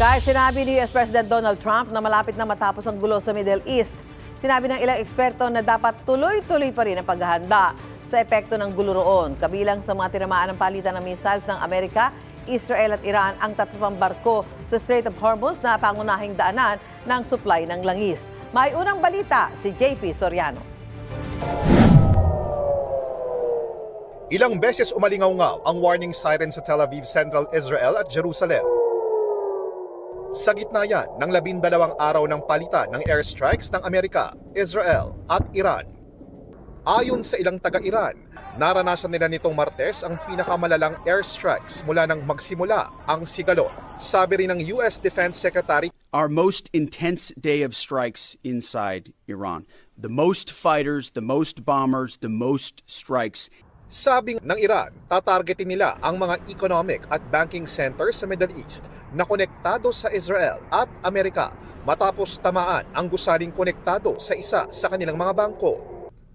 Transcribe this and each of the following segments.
Kahit sinabi ni US President Donald Trump na malapit na matapos ang gulo sa Middle East, sinabi ng ilang eksperto na dapat tuloy-tuloy pa rin ang paghahanda sa epekto ng gulo roon. Kabilang sa mga tinamaan ng palitan ng missiles ng Amerika, Israel at Iran ang tatlong barko sa Strait of Hormuz na pangunahing daanan ng supply ng langis. May unang balita si JP Soriano. Ilang beses umalingaw-ngaw ang warning siren sa Tel Aviv, Central Israel at Jerusalem. Sa gitna yan ng 12 araw ng palitan ng airstrikes ng Amerika, Israel at Iran. Ayon sa ilang taga-Iran, naranasan nila nitong Martes ang pinakamalalang airstrikes mula nang magsimula ang sigalot. Sabi rin ng US Defense Secretary, our most intense day of strikes inside Iran. The most fighters, the most bombers, the most strikes. Sabi ng Iran, tatargetin nila ang mga economic at banking centers sa Middle East na konektado sa Israel at Amerika matapos tamaan ang gusaling konektado sa isa sa kanilang mga bangko.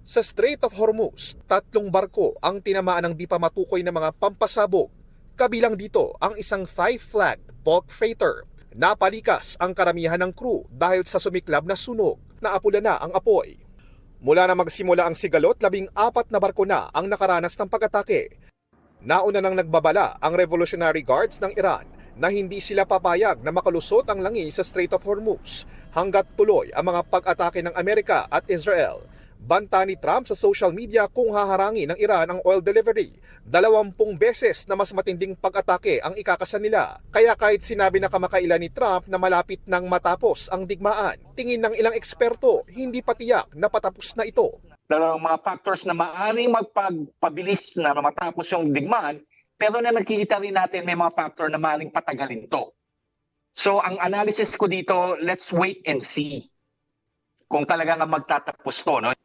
Sa Strait of Hormuz, 3 barko ang tinamaan ng di pa matukoy na mga pampasabog. Kabilang dito ang isang Thai-flagged bulk freighter. Napalikas ang karamihan ng crew dahil sa sumiklab na sunog. Naapula na ang apoy. Mula na magsimula ang sigalot, 14 na barko na ang nakaranas ng pag-atake. Nauna nang nagbabala ang Revolutionary Guards ng Iran na hindi sila papayag na makalusot ang langis sa Strait of Hormuz hanggat tuloy ang mga pag-atake ng Amerika at Israel. Banta ni Trump sa social media kung haharangin ng Iran ang oil delivery. 20 beses na mas matinding pag-atake ang ikakasan nila. Kaya kahit sinabi na kamakailan ni Trump na malapit nang matapos ang digmaan, tingin ng ilang eksperto, hindi pa tiyak na patapos na ito. Dalawang mga factors na maaaring magpabilis na matapos yung digmaan, pero na nakikita rin natin may mga factor na maaaring patagalin to. So ang analysis ko dito, let's wait and see kung talaga nga magtatapos to, no?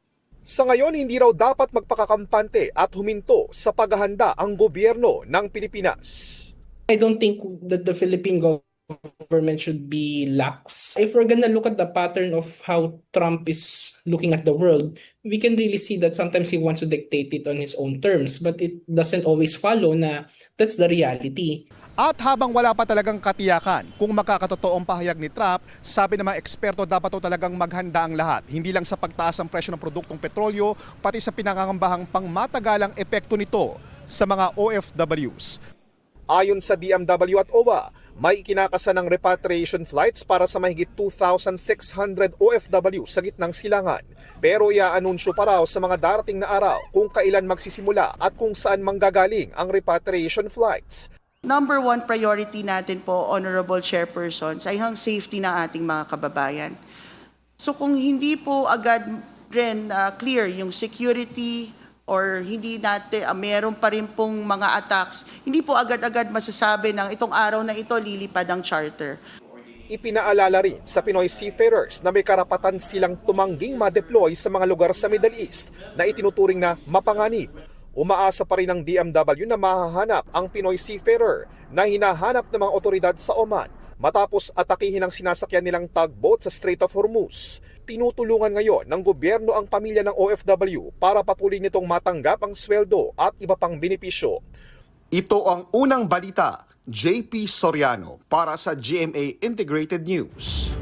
Sa ngayon, hindi raw dapat magpakakampante at huminto sa paghahanda ang gobyerno ng Pilipinas. I don't think that the Philippine government should be lax. If we're gonna look at the pattern of how Trump is looking at the world, we can really see that sometimes he wants to dictate it on his own terms, but it doesn't always follow na that's the reality. At habang wala pa talagang katiyakan kung makakatotoong pahayag ni Trump, sabi ng mga eksperto dapat to talagang maghanda ang lahat. Hindi lang sa pagtaas ng presyo ng produktong petrolyo, pati sa pinangangambahang pangmatagalang epekto nito sa mga OFWs. Ayon sa DMW at OWA, may ikinakasa ng repatriation flights para sa mahigit 2,600 OFW sa gitnang silangan. Pero iaanunsyo pa raw sa mga darating na araw kung kailan magsisimula at kung saan manggagaling ang repatriation flights. Number one priority natin po, Honorable Chairpersons, ay ang safety ng ating mga kababayan. So kung hindi po agad rin clear yung security or hindi natin, meron pa rin pong mga attacks, hindi po agad-agad masasabi ng itong araw na ito lilipad ang charter. Ipinaalala rin sa Pinoy seafarers na may karapatan silang tumangging ma-deploy sa mga lugar sa Middle East na itinuturing na mapanganib. Umaasa pa rin ng DMW na mahahanap ang Pinoy seafarer na hinahanap ng mga otoridad sa Oman matapos atakihin ang sinasakyan nilang tugboat sa Strait of Hormuz. Tinutulungan ngayon ng gobyerno ang pamilya ng OFW para patuloy nitong matanggap ang sweldo at iba pang benepisyo. Ito ang unang balita, JP Soriano para sa GMA Integrated News.